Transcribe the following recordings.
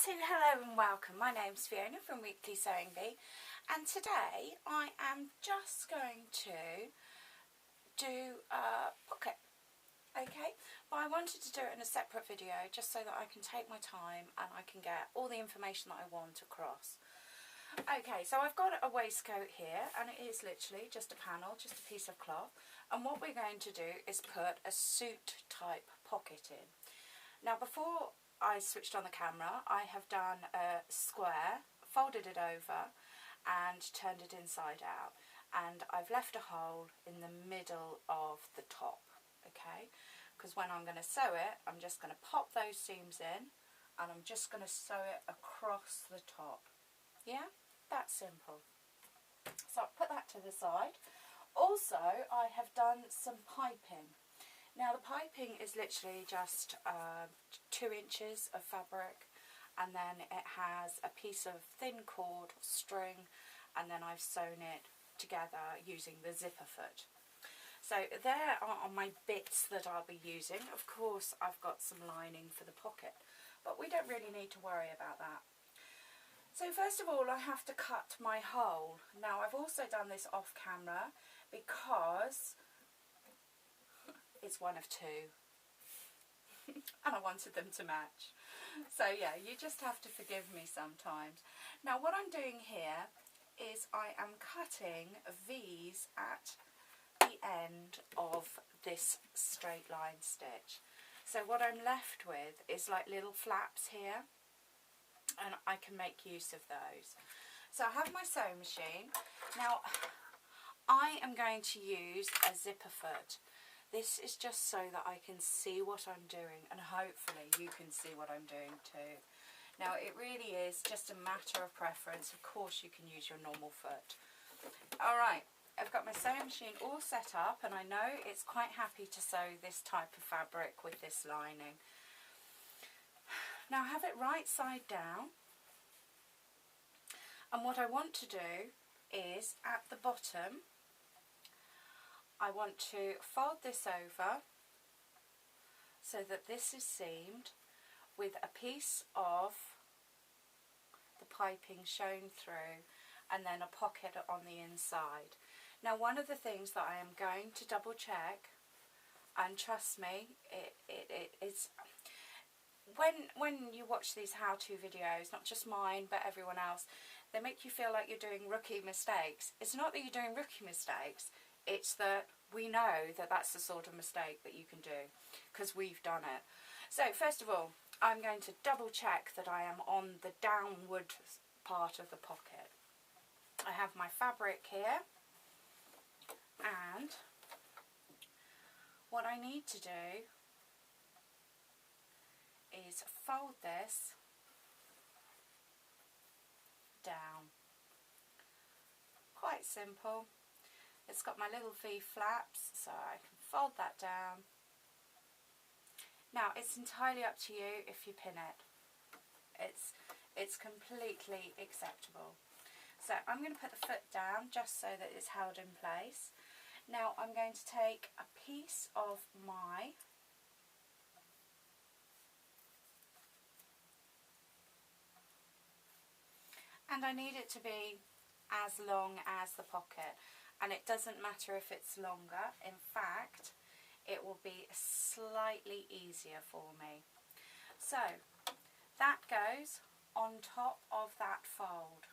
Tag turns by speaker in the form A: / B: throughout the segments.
A: So hello and welcome. My name's Fiona from Weekly Sewing Bee, and today I am just going to do a pocket, okay? But I wanted to do it in a separate video just so that I can take my time and I can get all the information that I want across. Okay, so I've got a waistcoat here and it is literally just a panel, just a piece of cloth, and what we're going to do is put a suit type pocket in. Now before I switched on the camera, I have done a square, folded it over and turned it inside out, and I've left a hole in the middle of the top, okay, because when I'm going to sew it, I'm just going to pop those seams in and I'm just going to sew it across the top. Yeah, that's simple. So I'll put that to the side. Also, I have done some piping. Now the piping is literally just 2 inches of fabric, and then it has a piece of thin cord string, and then I've sewn it together using the zipper foot. So there are my bits that I'll be using. Of course I've got some lining for the pocket, but we don't really need to worry about that. So first of all I have to cut my hole. Now I've also done this off camera because it's one of two and I wanted them to match. So yeah, you just have to forgive me sometimes. Now what I'm doing here is I am cutting V's at the end of this straight line stitch. So what I'm left with is like little flaps here, and I can make use of those. So I have my sewing machine. Now I am going to use a zipper foot. This is just so that I can see what I'm doing, and hopefully you can see what I'm doing too. Now it really is just a matter of preference. Of course you can use your normal foot. Alright, I've got my sewing machine all set up, and I know it's quite happy to sew this type of fabric with this lining. Now have it right side down, and what I want to do is at the bottom I want to fold this over so that this is seamed with a piece of the piping shown through, and then a pocket on the inside. Now one of the things that I am going to double check, and trust me, it's when you watch these how-to videos, not just mine but everyone else, they make you feel like you're doing rookie mistakes. It's not that you're doing rookie mistakes, it's that we know that that's the sort of mistake that you can do, because we've done it. So first of all, I'm going to double check that I am on the downward part of the pocket. I have my fabric here, and what I need to do is fold this down. Quite simple. It's got my little V flaps, so I can fold that down. Now it's entirely up to you if you pin it. It's completely acceptable. So I'm going to put the foot down just so that it's held in place. Now I'm going to take a piece of my and I need it to be as long as the pocket, and it doesn't matter if it's longer. In fact, it will be slightly easier for me. So that goes on top of that fold,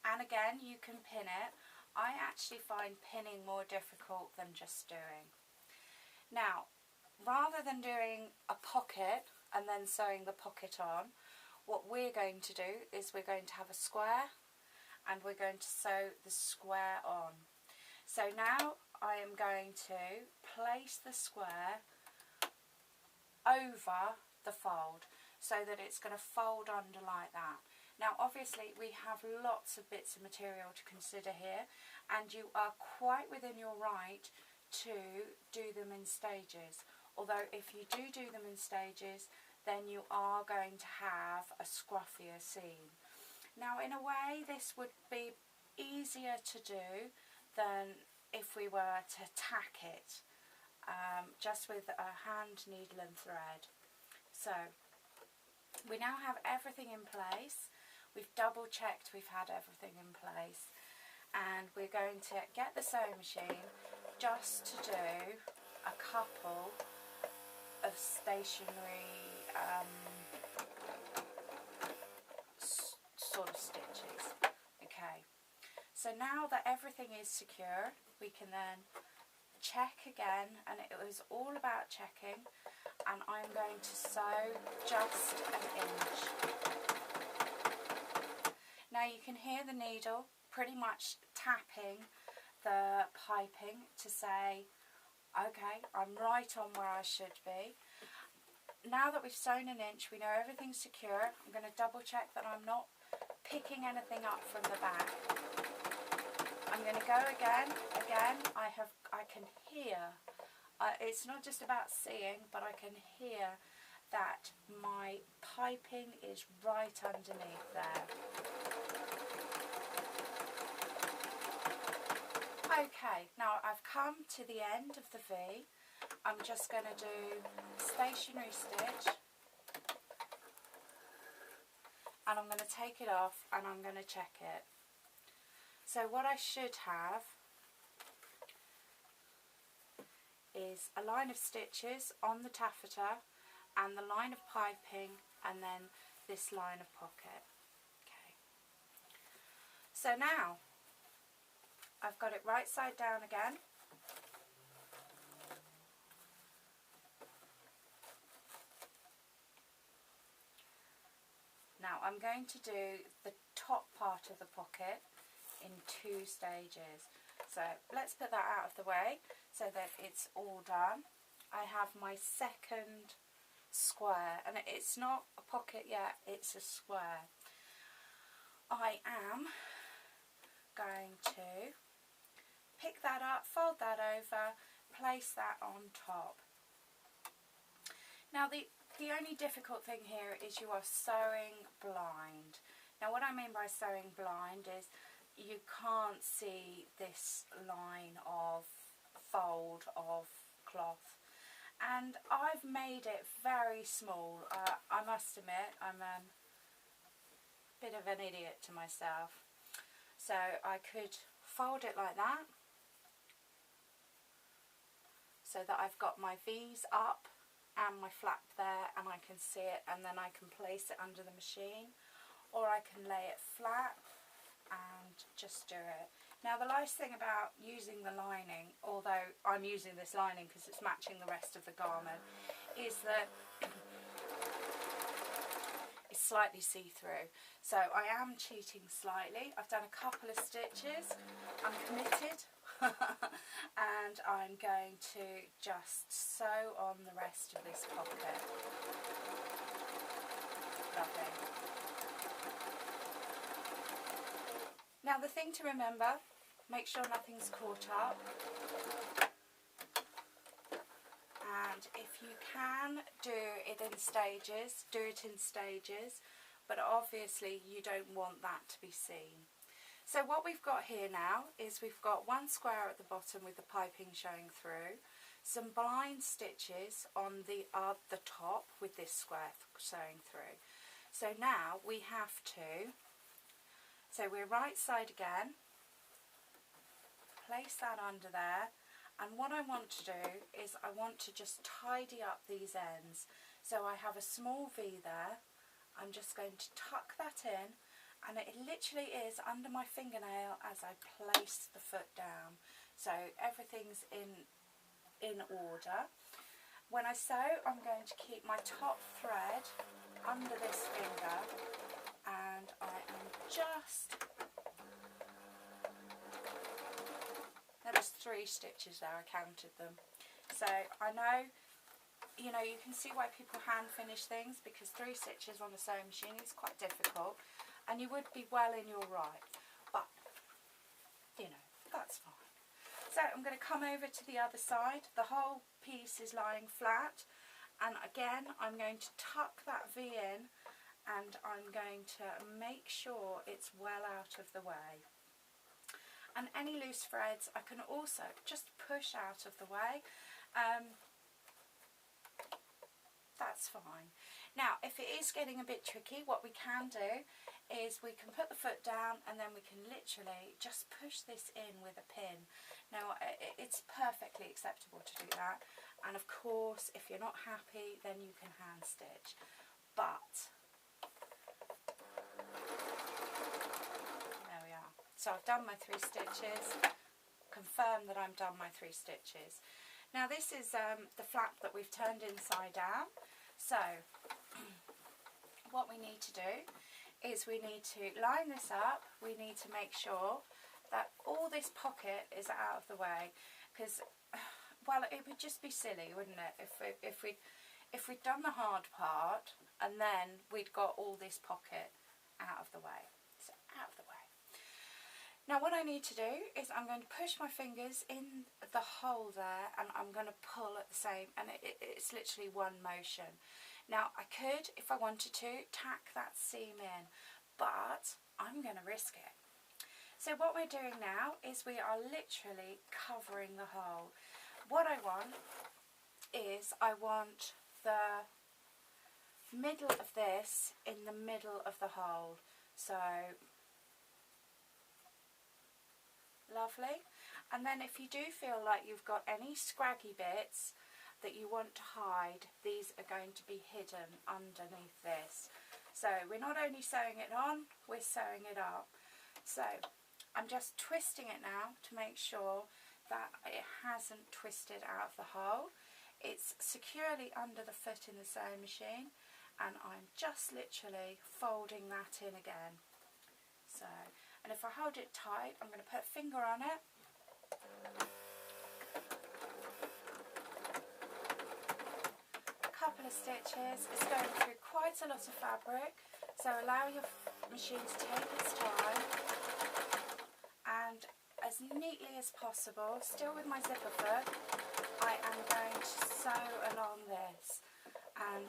A: and again you can pin it. I actually find pinning more difficult than just doing. Now rather than doing a pocket and then sewing the pocket on, what we're going to do is we're going to have a square and we're going to sew the square on. So now I am going to place the square over the fold so that it's going to fold under like that. Now obviously we have lots of bits of material to consider here, and you are quite within your right to do them in stages. Although if you do them in stages, then you are going to have a scruffier seam. Now in a way this would be easier to do than if we were to tack it just with a hand, needle and thread. So we now have everything in place. We've double checked we've had everything in place, and we're going to get the sewing machine just to do a couple of stationary sort of stitches. Okay, so now that everything is secure, we can then check again, and it was all about checking, and I'm going to sew just an inch. Now you can hear the needle pretty much tapping the piping to say, okay, I'm right on where I should be. Now that we've sewn an inch, we know everything's secure. I'm going to double check that I'm not picking anything up from the back. I'm going to go again. I can hear, it's not just about seeing, but I can hear that my piping is right underneath there. Okay, now I've come to the end of the V. I'm just going to do a stationary stitch, and I'm going to take it off and I'm going to check it. So what I should have is a line of stitches on the taffeta and the line of piping, and then this line of pocket. Okay. So now I've got it right side down again. Now I'm going to do the top part of the pocket in 2 stages. So let's put that out of the way so that it's all done. I have my second square, and it's not a pocket yet, it's a square. I am going to pick that up, fold that over, place that on top. Now the only difficult thing here is you are sewing blind. Now what I mean by sewing blind is you can't see this line of fold of cloth, and I've made it very small. I must admit I'm a bit of an idiot to myself. So I could fold it like that so that I've got my V's up and my flap there and I can see it, and then I can place it under the machine, or I can lay it flat and just do it. Now the nice thing about using the lining, although I'm using this lining because it's matching the rest of the garment, is that it's slightly see-through. So I am cheating slightly. I've done a couple of stitches, I'm committed, and I'm going to just sew on the rest of this pocket. Lovely. Now the thing to remember, make sure nothing's caught up, and if you can do it in stages, do it in stages, but obviously you don't want that to be seen. So what we've got here now is we've got one square at the bottom with the piping showing through, some blind stitches on the top with this square showing through. So now we have to, so we're right side again, place that under there, and what I want to do is I want to just tidy up these ends. So I have a small V there, I'm just going to tuck that in, and it literally is under my fingernail as I place the foot down. So everything's in order. When I sew, I'm going to keep my top thread under this finger, and I am just, there was 3 stitches there, I counted them. So I know, you know, you can see why people hand finish things, because 3 stitches on the sewing machine is quite difficult, and you would be well in your right, but you know, that's fine. So I'm going to come over to the other side. The whole piece is lying flat, and again I'm going to tuck that V in, and I'm going to make sure it's well out of the way. And any loose threads I can also just push out of the way. That's that's fine. Now if it is getting a bit tricky, what we can do is we can put the foot down and then we can literally just push this in with a pin. Now it's perfectly acceptable to do that, and of course if you're not happy then you can hand stitch, but there we are. So I've done my 3 stitches, confirm that I'm done my 3 stitches. Now this is the flap that we've turned inside out. So what we need to do is we need to line this up. We need to make sure that all this pocket is out of the way, because, well, it would just be silly, wouldn't it, if we'd done the hard part and then we'd got all this pocket out of the way. So out of the way. Now what I need to do is I'm going to push my fingers in the hole there, and I'm going to pull at the same, and it's literally one motion. Now I could, if I wanted to, tack that seam in, but I'm going to risk it. So what we're doing now is we are literally covering the hole. What I want is I want the middle of this in the middle of the hole. So lovely. And then if you do feel like you've got any scraggy bits that you want to hide, these are going to be hidden underneath this. So we're not only sewing it on, we're sewing it up. So I'm just twisting it now to make sure that it hasn't twisted out of the hole. It's securely under the foot in the sewing machine, and I'm just literally folding that in again. So, and if I hold it tight, I'm going to put a finger on it. Couple of stitches. It's going through quite a lot of fabric, so allow your machine to take its time, and as neatly as possible, still with my zipper foot, I am going to sew along this and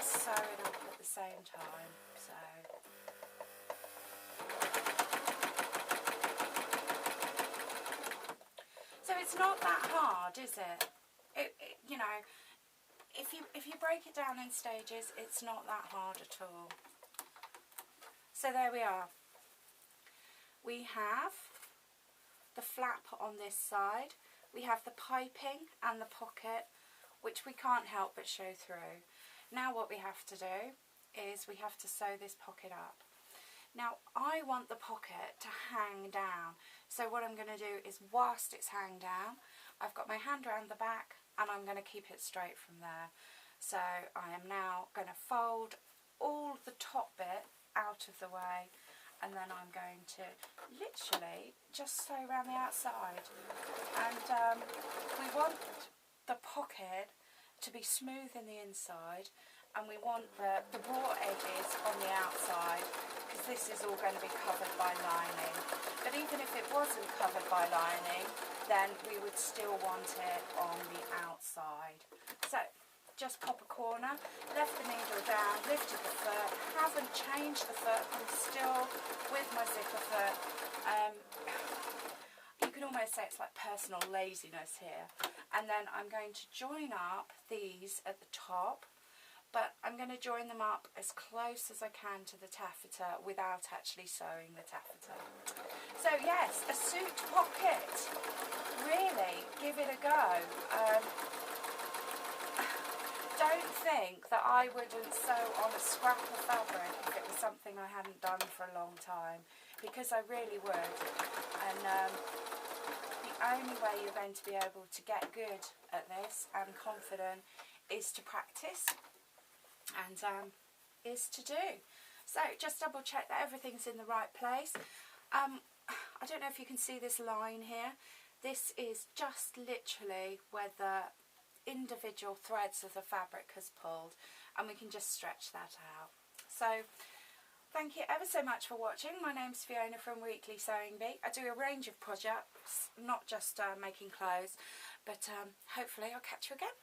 A: sew it up at the same time. So it's not that hard, is it? You know, if you break it down in stages, it's not that hard at all. So there we are. We have the flap on this side. We have the piping and the pocket, which we can't help but show through. Now what we have to do is we have to sew this pocket up. Now I want the pocket to hang down, so what I'm going to do is, whilst it's hanging down, I've got my hand around the back and I'm going to keep it straight from there. So I am now going to fold all the top bit out of the way, and then I'm going to literally just sew around the outside. And we want the pocket to be smooth in the inside, and we want the raw edges on the outside, because this is all going to be covered by lining. But even if it wasn't covered by lining, then we would still want it on the outside. So just pop a corner, left the needle down, lifted the foot, haven't changed the foot, I'm still with my zipper foot. You can almost say it's like personal laziness here. And then I'm going to join up these at the top, but I'm going to join them up as close as I can to the taffeta without actually sewing the taffeta. So yes, a suit pocket. Really, give it a go. Don't think that I wouldn't sew on a scrap of fabric if it was something I hadn't done for a long time, because I really would. And the only way you're going to be able to get good at this and confident is to practice and is to do. So just double check that everything's in the right place. I don't know if you can see this line here. This is just literally where the individual threads of the fabric has pulled, and we can just stretch that out. So thank you ever so much for watching. My name's Fiona from Weekly Sewing Bee. I do a range of projects, not just making clothes, but hopefully I'll catch you again.